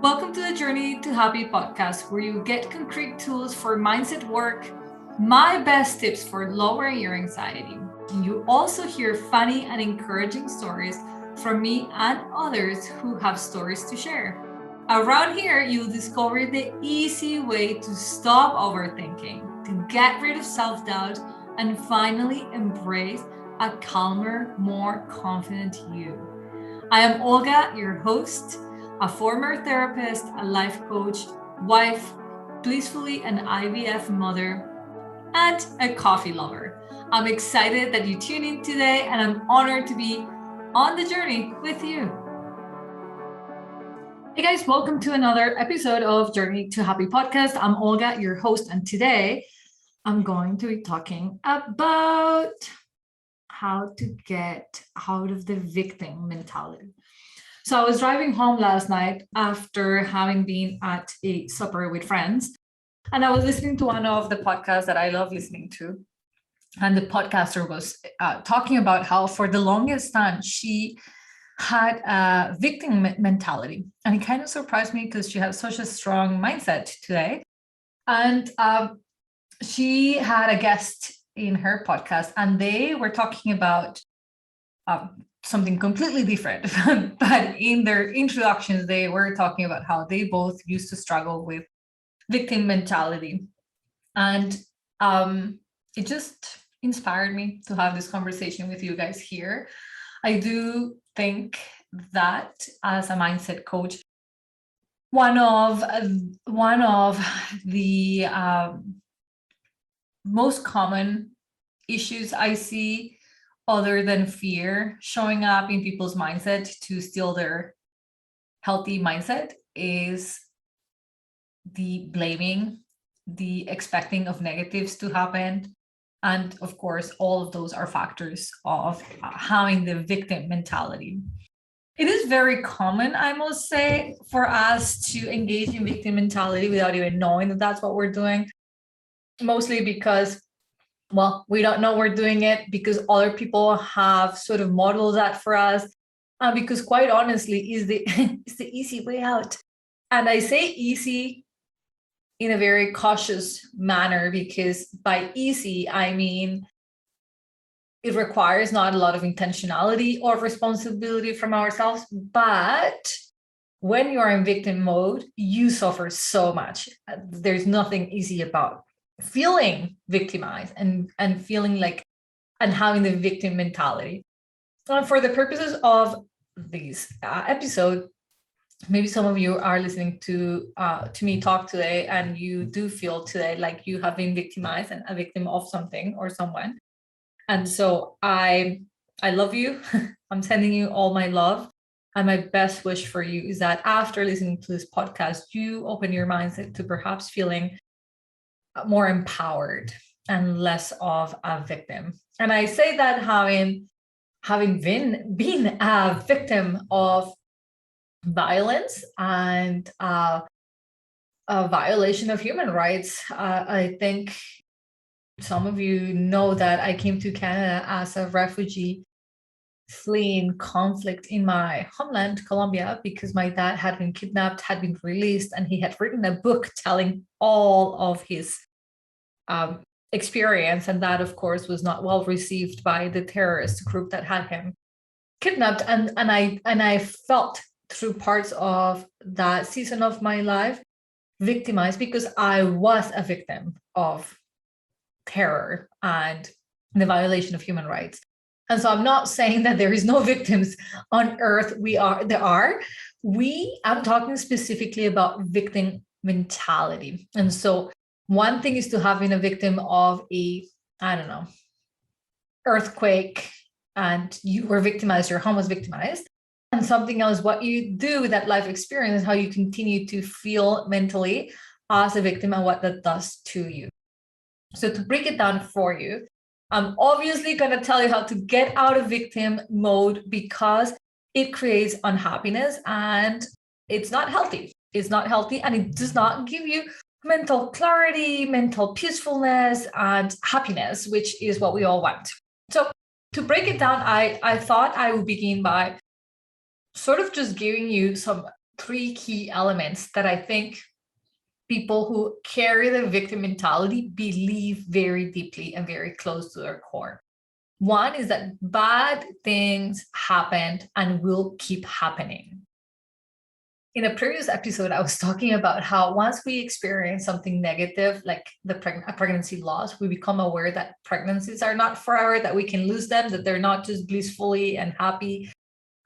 Welcome to the Journey to Happy podcast, where you get concrete tools for mindset work, my best tips for lowering your anxiety. And you also hear funny and encouraging stories from me and others who have stories to share. Around here, you'll discover the easy way to stop overthinking, to get rid of self doubt, and finally embrace a calmer, more confident you. I am Olga, your host, a former therapist, a life coach, wife, blissfully an IVF mother, and a coffee lover. I'm excited that you tune in today, and I'm honored to be on the journey with you. Hey guys, welcome to another episode of Journey to Happy podcast. I'm Olga, your host, and today I'm going to be talking about how to get out of the victim mentality. So I was driving home last night after having been at a supper with friends, and I was listening to one of the podcasts that I love listening to. And the podcaster was talking about how for the longest time she had a victim mentality. And it kind of surprised me because she had such a strong mindset today. And she had a guest in her podcast, and they were talking about something completely different. But in their introductions, they were talking about how they both used to struggle with victim mentality. And it just inspired me to have this conversation with you guys here. I do think that as a mindset coach, one of the most common issues I see, other than fear showing up in people's mindset to steal their healthy mindset, is the blaming, the expecting of negatives to happen. And of course, all of those are factors of having the victim mentality. It is very common, I must say, for us to engage in victim mentality without even knowing that that's what we're doing. Mostly because, well, we don't know we're doing it because other people have sort of modeled that for us. Because quite honestly, is the it's the easy way out. And I say easy in a very cautious manner, because by easy, I mean it requires not a lot of intentionality or responsibility from ourselves. But when you're in victim mode, you suffer so much. There's nothing easy about feeling victimized and feeling like and having the victim mentality. And for the purposes of this episode, maybe some of you are listening to me talk today, and you do feel today like you have been victimized and a victim of something or someone. And so I love you. I'm sending you all my love. And my best wish for you is that after listening to this podcast, you open your mindset to perhaps feeling more empowered and less of a victim. And I say that having been a victim of violence and a violation of human rights. I think some of you know that I came to Canada as a refugee fleeing conflict in my homeland, Colombia, because my dad had been kidnapped, had been released, and he had written a book telling all of his experience. And that, of course, was not well received by the terrorist group that had him kidnapped. And I felt through parts of that season of my life victimized, because I was a victim of terror and the violation of human rights. And so I'm not saying that there is no victims on earth. There are. I'm talking specifically about victim mentality. And so one thing is to have been a victim of earthquake, and you were victimized, your home was victimized. And something else, what you do with that life experience, how you continue to feel mentally as a victim and what that does to you. So to break it down for you, I'm obviously going to tell you how to get out of victim mode, because it creates unhappiness and it's not healthy. It's not healthy, and it does not give you mental clarity, mental peacefulness, and happiness, which is what we all want. So to break it down, I thought I would begin by sort of just giving you some three key elements that I think people who carry the victim mentality believe very deeply and very close to their core. One is that bad things happened and will keep happening. In a previous episode, I was talking about how once we experience something negative, like a pregnancy loss, we become aware that pregnancies are not forever, that we can lose them, that they're not just blissfully and happy.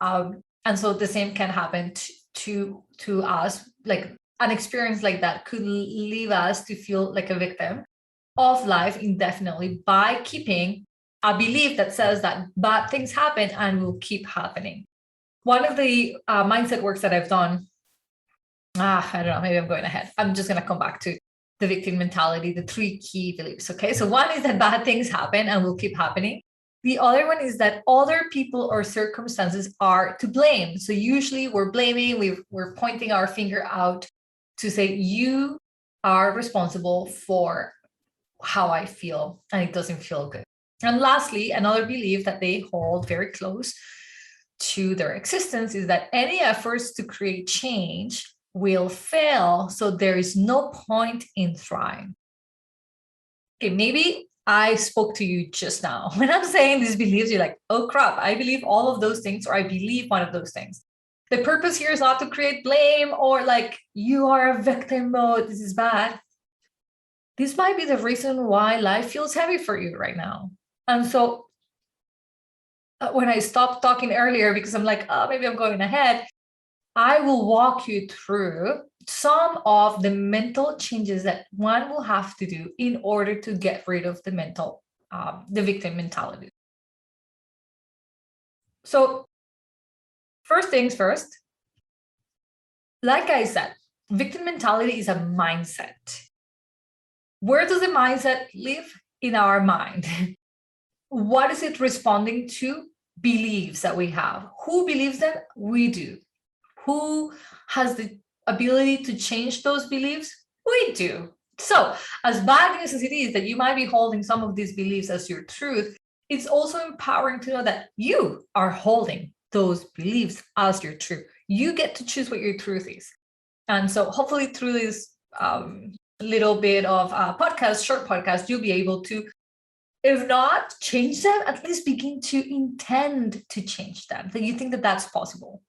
And so the same can happen to us. Like an experience like that could leave us to feel like a victim of life indefinitely by keeping a belief that says that bad things happen and will keep happening. One of the mindset works that I've done, I don't know, maybe I'm going ahead. I'm just going to come back to the victim mentality, the three key beliefs. Okay. So one is that bad things happen and will keep happening. The other one is that other people or circumstances are to blame. So usually we're blaming, we're pointing our finger out to say, you are responsible for how I feel, and it doesn't feel good. And lastly, another belief that they hold very close to their existence is that any efforts to create change will fail, so there is no point in trying. Okay, maybe I spoke to you just now. When I'm saying these beliefs, you're like, oh crap, I believe all of those things, or I believe one of those things. The purpose here is not to create blame or like, you are a victim mode, this is bad. This might be the reason why life feels heavy for you right now. And so when I stopped talking earlier, because I'm like, oh, maybe I'm going ahead, I will walk you through some of the mental changes that one will have to do in order to get rid of the victim mentality. So first things first, like I said, victim mentality is a mindset. Where does the mindset live? In our mind. What is it responding to? Beliefs that we have. Who believes them? We do. Who has the ability to change those beliefs? We do. So, as bad news as it is that you might be holding some of these beliefs as your truth, it's also empowering to know that you are holding those beliefs as your truth. You get to choose what your truth is. And so, hopefully, through this little bit of short podcast, you'll be able to, if not change them, at least begin to intend to change them. That you think that that's possible.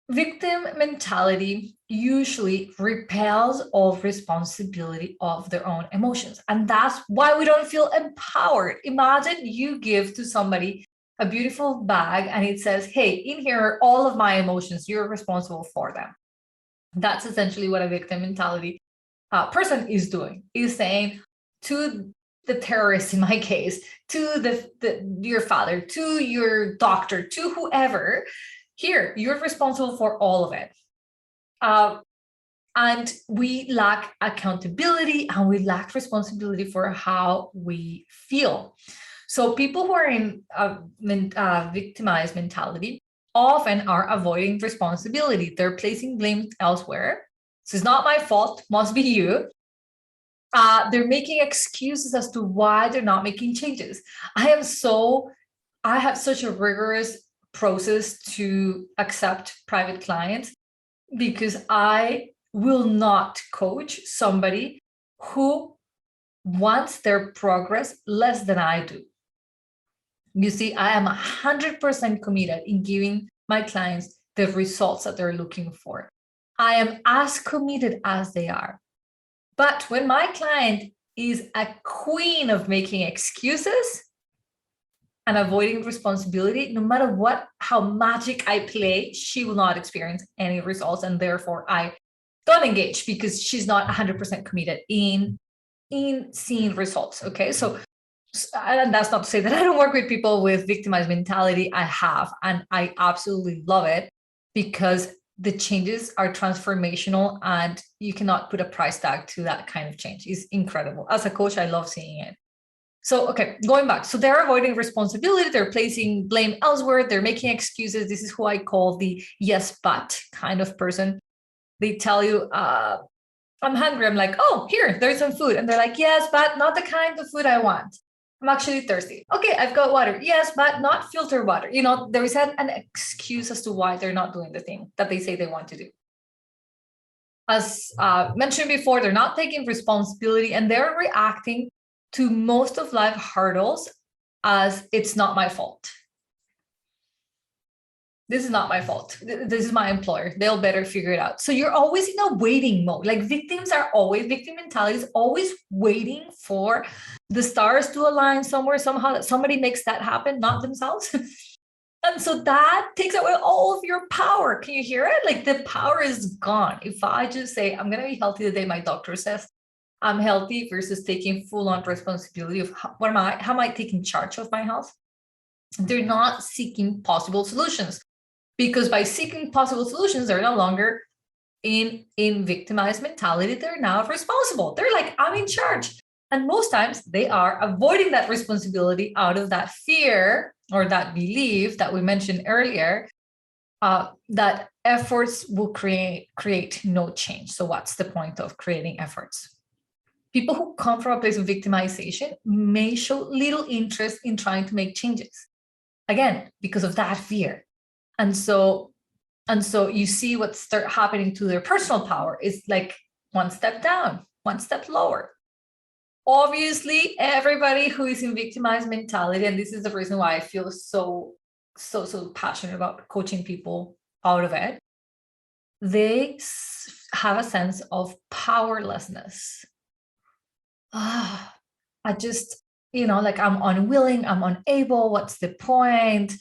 Victim mentality usually repels all responsibility of their own emotions. And that's why we don't feel empowered. Imagine you give to somebody a beautiful bag and it says, hey, in here are all of my emotions. You're responsible for them. That's essentially what a victim mentality person is doing, is saying to the terrorist, in my case, to your father, to your doctor, to whoever, here, you're responsible for all of it. And we lack accountability and we lack responsibility for how we feel. So people who are in victimized mentality often are avoiding responsibility. They're placing blame elsewhere. So it's not my fault, must be you. They're making excuses as to why they're not making changes. I have such a rigorous process to accept private clients because I will not coach somebody who wants their progress less than I do. You see, I am 100% committed in giving my clients the results that they're looking for. I am as committed as they are. But when my client is a queen of making excuses and avoiding responsibility, no matter how magic I play, she will not experience any results. And therefore I don't engage because she's not 100% committed in seeing results. Okay. So, and that's not to say that I don't work with people with victimized mentality. I have, and I absolutely love it because the changes are transformational and you cannot put a price tag to that kind of change. It's incredible. As a coach, I love seeing it. So, okay, going back. So they're avoiding responsibility. They're placing blame elsewhere. They're making excuses. This is who I call the yes, but kind of person. They tell you, I'm hungry. I'm like, oh, here, there's some food. And they're like, yes, but not the kind of food I want. I'm actually thirsty. Okay, I've got water. Yes, but not filtered water. There is an excuse as to why they're not doing the thing that they say they want to do. As mentioned before, they're not taking responsibility and they're reacting to most of life hurdles as it's not my fault. This is not my fault. This is my employer. They'll better figure it out. So you're always in a waiting mode. Like victim mentality is always waiting for the stars to align somewhere, somehow, that somebody makes that happen, not themselves. And so that takes away all of your power. Can you hear it? Like the power is gone. If I just say, I'm going to be healthy the day my doctor says I'm healthy, versus taking full on responsibility of how am I taking charge of my health? They're not seeking possible solutions, because by seeking possible solutions, they're no longer in victimized mentality. They're now responsible. They're like, I'm in charge. And most times they are avoiding that responsibility out of that fear or that belief that we mentioned earlier, that efforts will create no change. So what's the point of creating efforts? People who come from a place of victimization may show little interest in trying to make changes. Again, because of that fear. And so you see what start happening to their personal power is like one step down, one step lower. Obviously, everybody who is in victimized mentality, and this is the reason why I feel so passionate about coaching people out of it, they have a sense of powerlessness. I just, like I'm unwilling, I'm unable, what's the point?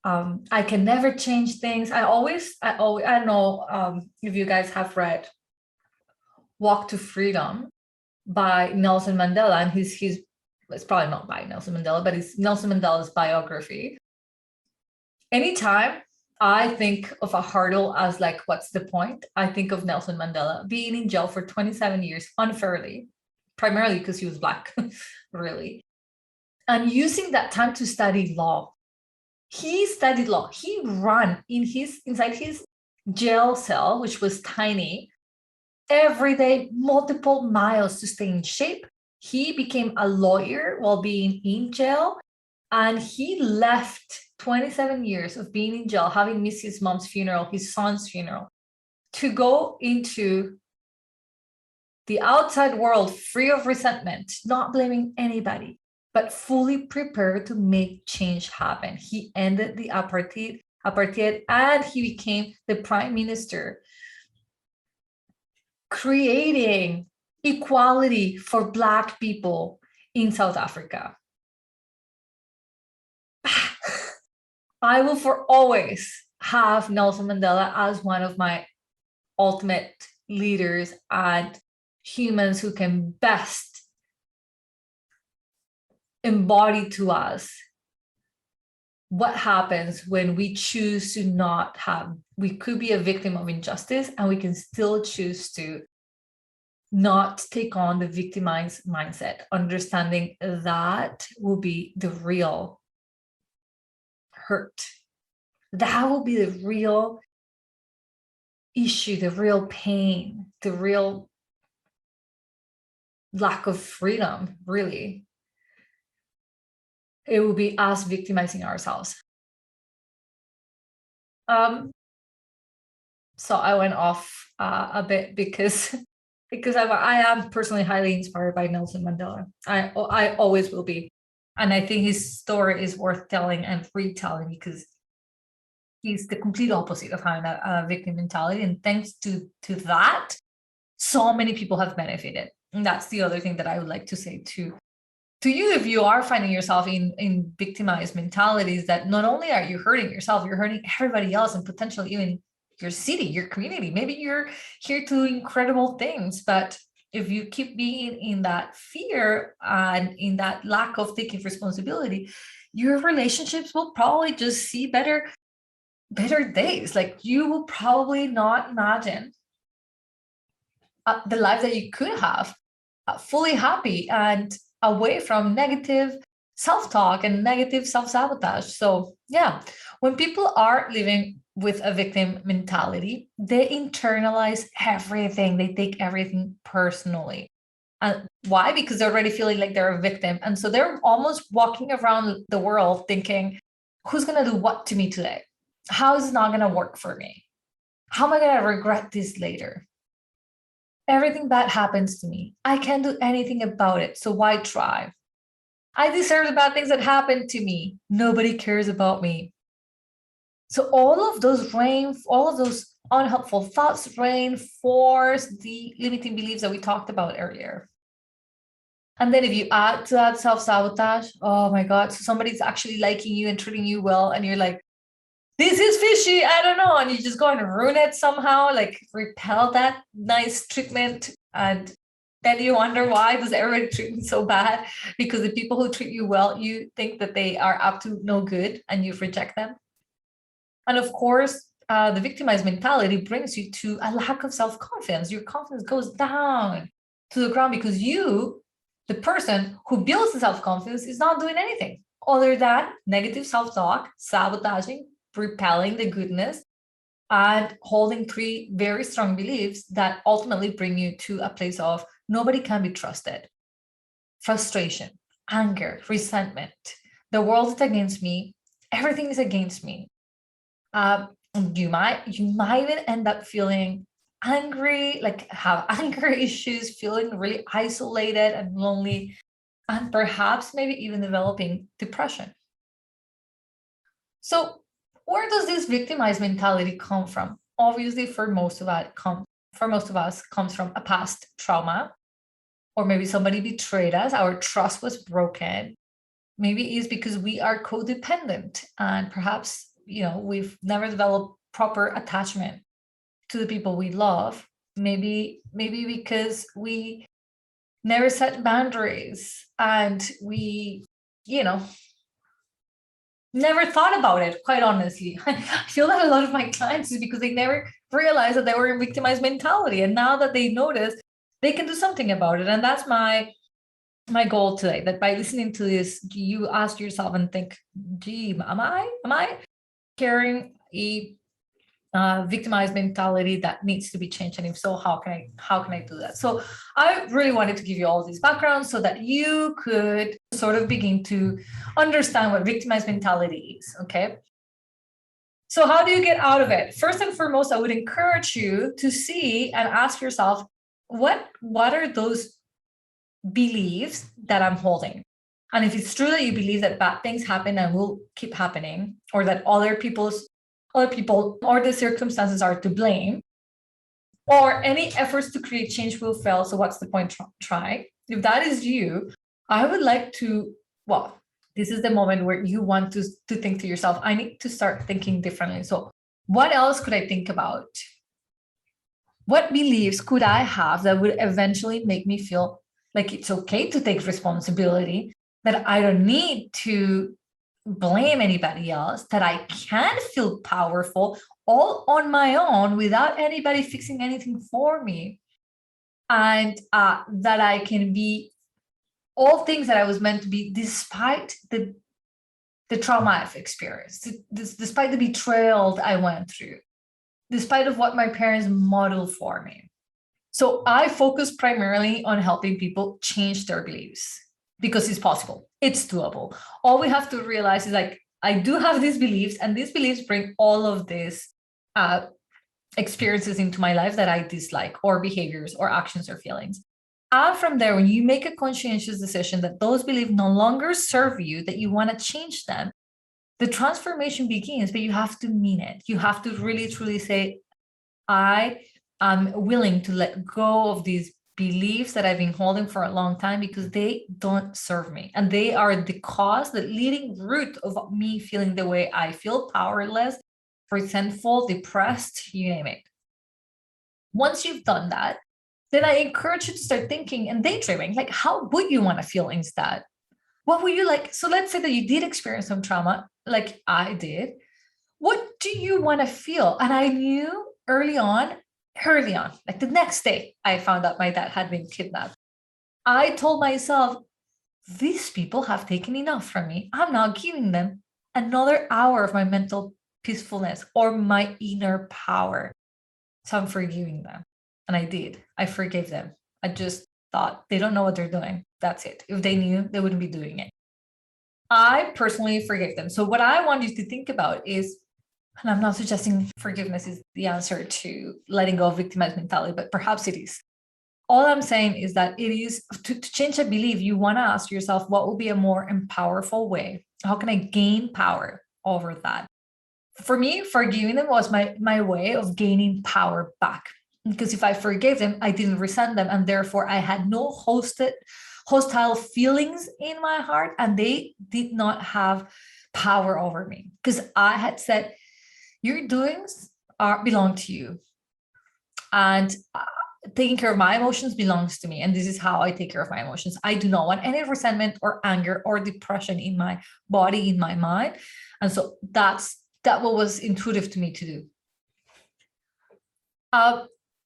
I can never change things. I don't know if you guys have read Walk to Freedom by Nelson Mandela, and he's it's probably not by Nelson Mandela, but it's Nelson Mandela's biography. Anytime I think of a hurdle as like, what's the point? I think of Nelson Mandela being in jail for 27 years unfairly, primarily because he was Black, really, and using that time to study law. He studied law. He ran inside his jail cell, which was tiny, every day, multiple miles to stay in shape. He became a lawyer while being in jail, and he left 27 years of being in jail, having missed his mom's funeral, his son's funeral, to go into the outside world free of resentment, not blaming anybody, but fully prepared to make change happen. He ended the apartheid, and he became the prime minister, creating equality for Black people in South Africa. I will for always have Nelson Mandela as one of my ultimate leaders and humans who can best embody to us what happens when we choose to not have, we could be a victim of injustice and we can still choose to not take on the victimized mindset, understanding that will be the real hurt. That will be the real issue, the real pain, the real lack of freedom, really. It will be us victimizing ourselves. So I went off a bit because I am personally highly inspired by Nelson Mandela. I always will be. And I think his story is worth telling and retelling because he's the complete opposite of having a victim mentality. And thanks to that, so many people have benefited. And that's the other thing that I would like to say to you, if you are finding yourself in victimized mentalities, that not only are you hurting yourself, you're hurting everybody else and potentially even your city, your community. Maybe you're here to do incredible things, but if you keep being in that fear and in that lack of taking responsibility, your relationships will probably just see better days. Like you will probably not imagine the life that you could have, fully happy and away from negative self-talk and negative self-sabotage. So yeah, when people are living with a victim mentality, they internalize everything. They take everything personally. And why? Because they're already feeling like they're a victim. And so they're almost walking around the world thinking, who's going to do what to me today? How is it not going to work for me? How am I going to regret this later? Everything bad happens to me. I can't do anything about it. So why try? I deserve the bad things that happen to me. Nobody cares about me. So all of those unhelpful thoughts reinforce the limiting beliefs that we talked about earlier. And then if you add to that self-sabotage, oh my God, so somebody's actually liking you and treating you well, and you're like, this is fishy, I don't know. And you just go and ruin it somehow, like repel that nice treatment. And then you wonder, why does everybody treat me so bad? Because the people who treat you well, you think that they are up to no good and you reject them. And of course, the victimized mentality brings you to a lack of self-confidence. Your confidence goes down to the ground because you, the person who builds the self-confidence, is not doing anything other than negative self-talk, sabotaging, repelling the goodness, and holding three very strong beliefs that ultimately bring you to a place of nobody can be trusted, frustration, anger, resentment. The world is against me. Everything is against me. You might even end up feeling angry, like have anger issues, feeling really isolated and lonely, and perhaps maybe even developing depression. So where does this victimized mentality come from? Obviously, for most of us, comes from a past trauma, or maybe somebody betrayed us, our trust was broken. Maybe it's because we are codependent, and perhaps, we've never developed proper attachment to the people we love. Maybe because we never set boundaries, and we, never thought about it, quite honestly. I feel that a lot of my clients is because they never realized that they were in victimized mentality. And now that they notice, they can do something about it. And that's my goal today, that by listening to this, you ask yourself and think, gee, am I carrying a victimized mentality that needs to be changed? And if so, how can I do that? So I really wanted to give you all these backgrounds so that you could sort of begin to understand what victimized mentality is. Okay. So how do you get out of it? First and foremost, I would encourage you to see and ask yourself, what are those beliefs that I'm holding? And if it's true that you believe that bad things happen and will keep happening, or that other people or the circumstances are to blame, or any efforts to create change will fail, so what's the point trying? If that is you, I would like to, this is the moment where you want to think to yourself, I need to start thinking differently. So what else could I think about? What beliefs could I have that would eventually make me feel like it's okay to take responsibility, that I don't need to blame anybody else, that I can feel powerful all on my own without anybody fixing anything for me, and that I can be all things that I was meant to be, despite the trauma I've experienced, despite the betrayal I went through, despite of what my parents modeled for me. So I focus primarily on helping people change their beliefs, because it's possible. It's doable. All we have to realize is, like, I do have these beliefs, and these beliefs bring all of these experiences into my life that I dislike, or behaviors or actions or feelings. And from there, when you make a conscientious decision that those beliefs no longer serve you, that you want to change them, the transformation begins, but you have to mean it. You have to really, truly say, I am willing to let go of these beliefs that I've been holding for a long time, because they don't serve me. And they are the cause, the leading root of me feeling the way I feel: powerless, resentful, depressed, you name it. Once you've done that, then I encourage you to start thinking and daydreaming, like, how would you want to feel instead? What would you like? So let's say that you did experience some trauma, like I did. What do you want to feel? And I knew early on, like the next day I found out my dad had been kidnapped, I told myself, these people have taken enough from me. I'm not giving them another hour of my mental peacefulness or my inner power. So I'm forgiving them. And I did. I forgave them. I just thought, they don't know what they're doing. That's it. If they knew, they wouldn't be doing it. I personally forgave them. So what I want you to think about is, and I'm not suggesting forgiveness is the answer to letting go of victimized mentality, but perhaps it is. all I'm saying is that it is to change a belief, you want to ask yourself, what will be a more powerful way? How can I gain power over that? For me, forgiving them was my way of gaining power back. Because if I forgave them, I didn't resent them. And therefore, I had no hostile feelings in my heart. And they did not have power over me. Because I had said, your doings belong to you. And taking care of my emotions belongs to me. And this is how I take care of my emotions. I do not want any resentment or anger or depression in my body, in my mind. And so that what was intuitive to me to do.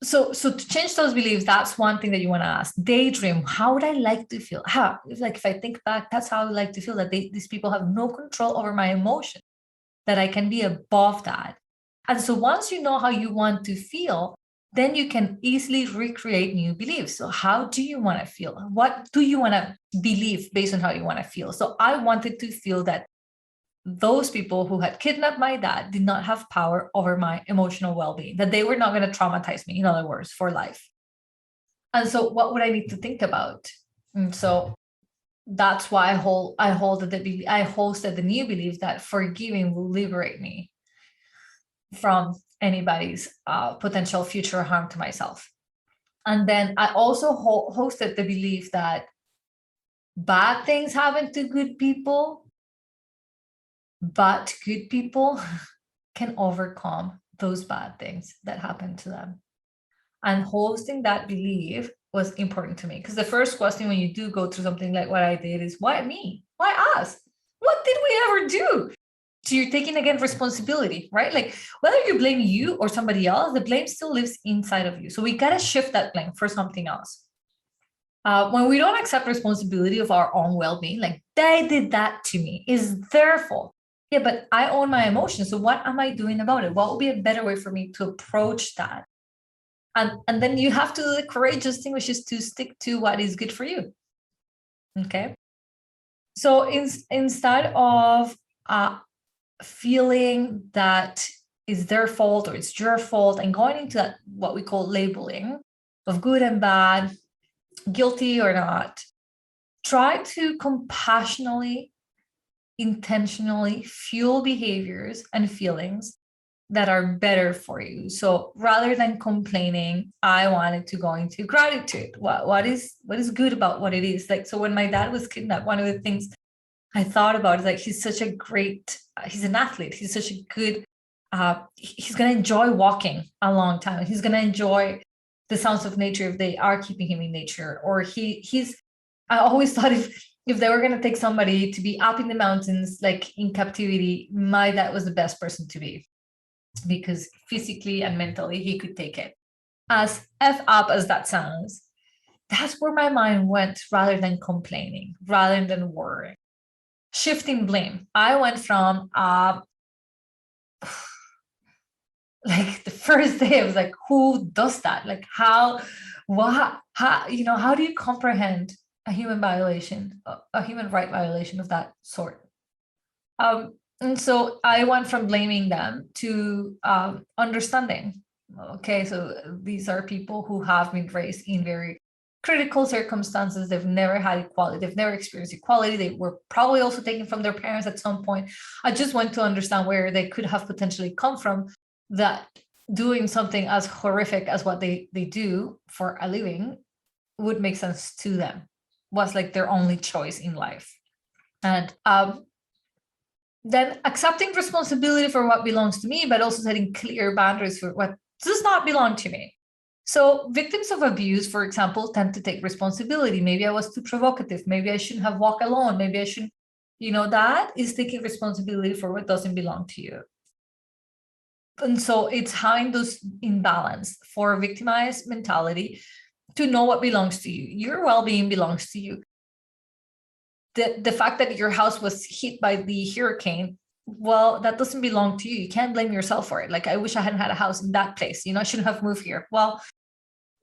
So to change those beliefs, that's one thing that you want to ask. Daydream, how would I like to feel? If I think back, that's how I would like to feel, that these people have no control over my emotion, that I can be above that. And so once you know how you want to feel, then you can easily recreate new beliefs. So how do you want to feel? What do you want to believe based on how you want to feel? So I wanted to feel that those people who had kidnapped my dad did not have power over my emotional well-being, that they were not going to traumatize me, in other words, for life. And so what would I need to think about? And so that's why I hosted the new belief that forgiving will liberate me from anybody's potential future harm to myself. And then I also hosted the belief that bad things happen to good people, but good people can overcome those bad things that happen to them. And hosting that belief was important to me, because the first question when you do go through something like what I did is, why me? Why us? What did we ever do? So you're taking, again, responsibility, right? Like whether you blame you or somebody else, the blame still lives inside of you. So we got to shift that blame for something else. When we don't accept responsibility of our own well-being, like they did that to me, is their fault. Yeah, but I own my emotions. So what am I doing about it? What would be a better way for me to approach that? And then you have to do the courageous thing, which is to stick to what is good for you. Okay. So instead of feeling that is their fault or it's your fault and going into that, what we call labeling of good and bad, guilty or not, try to compassionately, intentionally fuel behaviors and feelings that are better for you. So rather than complaining, I wanted to go into gratitude. What is good about what it is? Like, so when my dad was kidnapped, one of the things I thought about is like, he's such a great, he's an athlete. He's such a good, he's going to enjoy walking a long time. He's going to enjoy the sounds of nature if they are keeping him in nature. Or I always thought if they were going to take somebody to be up in the mountains, like in captivity, my dad was the best person to be, because physically and mentally he could take it. As up as that sounds, that's where my mind went, rather than complaining, rather than worrying. Shifting blame. I went from like the first day I was like, who does that? Like how do you comprehend a human violation, a human right violation of that sort? And so I went from blaming them to understanding. Okay, so these are people who have been raised in very critical circumstances. They've never had equality. They've never experienced equality. They were probably also taken from their parents at some point. I just went to understand where they could have potentially come from, that doing something as horrific as what they do for a living would make sense to them, was like their only choice in life. And then accepting responsibility for what belongs to me, but also setting clear boundaries for what does not belong to me. So victims of abuse, for example, tend to take responsibility. Maybe I was too provocative. Maybe I shouldn't have walked alone. Maybe I shouldn't, that is taking responsibility for what doesn't belong to you. And so it's having those in balance for victimized mentality, to know what belongs to you. Your well-being belongs to you. The fact that your house was hit by the hurricane, well, that doesn't belong to you. You can't blame yourself for it. Like, I wish I hadn't had a house in that place. I shouldn't have moved here. Well,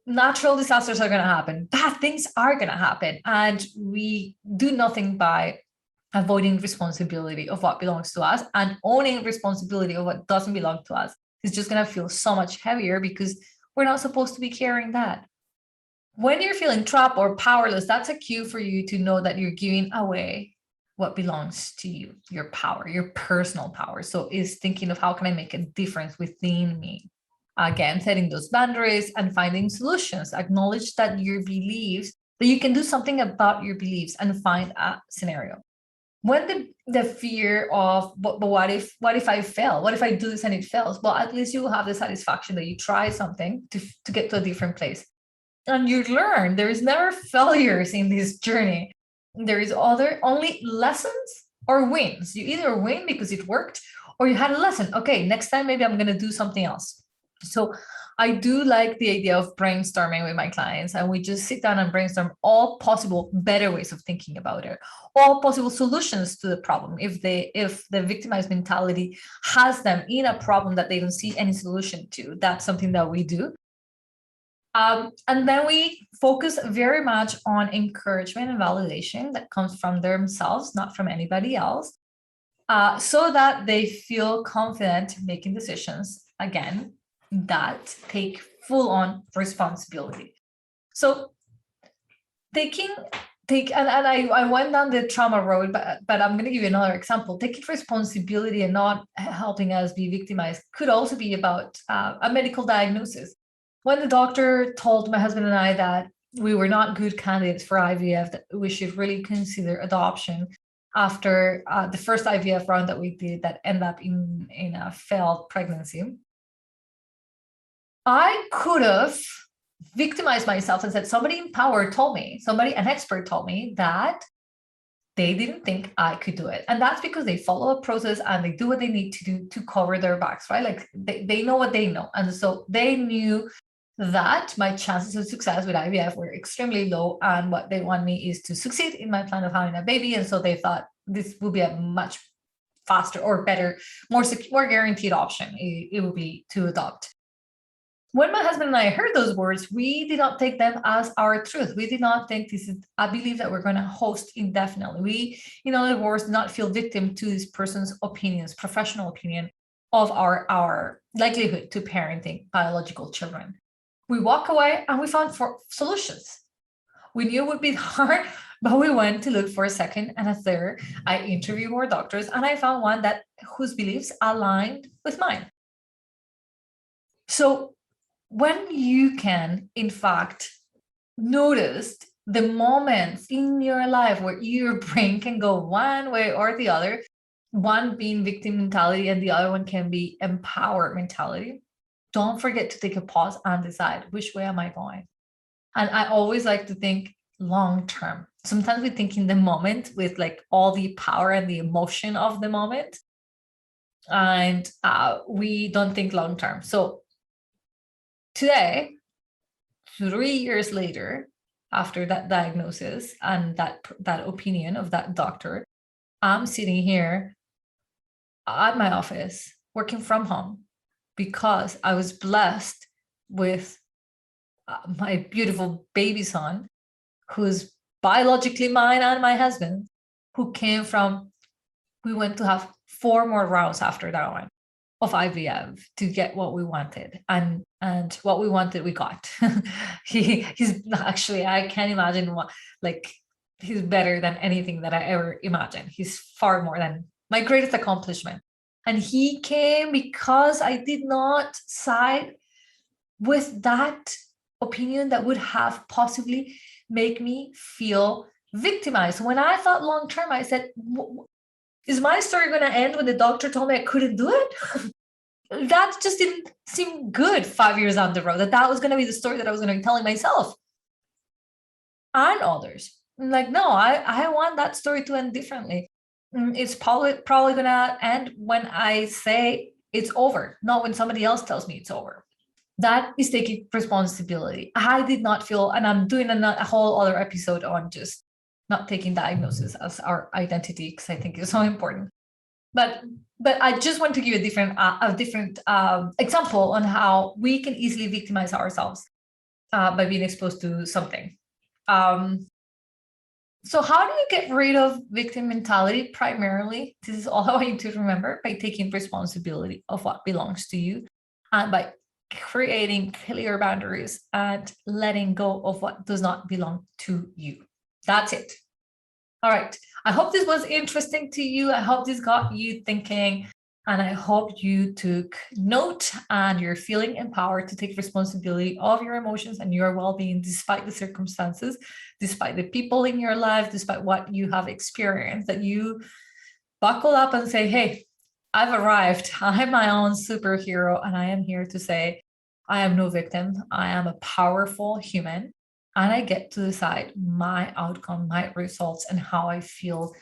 natural disasters are going to happen. Bad things are going to happen. And we do nothing by avoiding responsibility of what belongs to us, and owning responsibility of what doesn't belong to us is just going to feel so much heavier, because we're not supposed to be carrying that. When you're feeling trapped or powerless, that's a cue for you to know that you're giving away what belongs to you, your power, your personal power. So is thinking of how can I make a difference within me? Again, setting those boundaries and finding solutions. Acknowledge that your beliefs, that you can do something about your beliefs and find a scenario. When the fear of, but what if I fail? What if I do this and it fails? Well, at least you will have the satisfaction that you try something to get to a different place. And you learn there is never failures in this journey. There is only lessons or wins. You either win because it worked or you had a lesson. Okay, next time maybe I'm going to do something else. So I do like the idea of brainstorming with my clients, and we just sit down and brainstorm all possible better ways of thinking about it, all possible solutions to the problem. If the victimized mentality has them in a problem that they don't see any solution to, that's something that we do. And then we focus very much on encouragement and validation that comes from themselves, not from anybody else, so that they feel confident making decisions, again, that take full on responsibility. So I went down the trauma road, but I'm going to give you another example. Taking responsibility and not helping us be victimized could also be about a medical diagnosis. When the doctor told my husband and I that we were not good candidates for IVF, that we should really consider adoption after the first IVF round that we did that ended up in a failed pregnancy, I could have victimized myself and said, somebody in power told me, an expert told me that they didn't think I could do it. And that's because they follow a process and they do what they need to do to cover their backs, right? Like they know what they know. And so they knew that my chances of success with IVF were extremely low. And what they want me is to succeed in my plan of having a baby. And so they thought this would be a much faster or better, more guaranteed option. It would be to adopt. When my husband and I heard those words, we did not take them as our truth. We did not think this is a belief that we're going to host indefinitely. We, in other words, did not feel victim to this person's opinions, professional opinion of our likelihood to parenting biological children. We walk away and we found solutions. We knew it would be hard, but we went to look for a second and a third. I interviewed more doctors and I found one whose beliefs aligned with mine. So when you can, in fact, notice the moments in your life where your brain can go one way or the other, one being victim mentality and the other one can be empowered mentality, don't forget to take a pause and decide, which way am I going? And I always like to think long term. Sometimes we think in the moment with like all the power and the emotion of the moment, and we don't think long term. So today, 3 years later, after that diagnosis and that opinion of that doctor, I'm sitting here at my office working from home because I was blessed with my beautiful baby son, who's biologically mine and my husband, who came from, we went to have 4 more rounds after that one of IVF to get what we wanted, and what we wanted we got. He's actually, I can't imagine what, like, he's better than anything that I ever imagined. He's far more than my greatest accomplishment. And he came because I did not side with that opinion that would have possibly make me feel victimized. When I thought long term, I said, is my story going to end when the doctor told me I couldn't do it? That just didn't seem good 5 years down the road, that was going to be the story that I was going to be telling myself and others. I'm like, no, I want that story to end differently. It's probably going to end when I say it's over, not when somebody else tells me it's over. That is taking responsibility. I did not feel, and I'm doing a whole other episode on just not taking diagnosis as our identity, because I think it's so important. But I just want to give a different example on how we can easily victimize ourselves by being exposed to something. So how do you get rid of victim mentality? Primarily, this is all I want you to remember, by taking responsibility of what belongs to you and by creating clear boundaries and letting go of what does not belong to you. That's it. All right. I hope this was interesting to you. I hope this got you thinking. And I hope you took note and you're feeling empowered to take responsibility of your emotions and your well-being, despite the circumstances, despite the people in your life, despite what you have experienced, that you buckle up and say, hey, I've arrived. I'm my own superhero. And I am here to say, I am no victim. I am a powerful human. And I get to decide my outcome, my results, and how I feel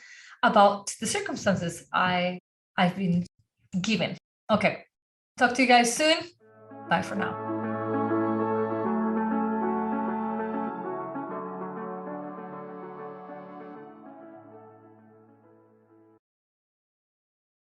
about the circumstances I've been given. Okay. Talk to you guys soon. Bye for now.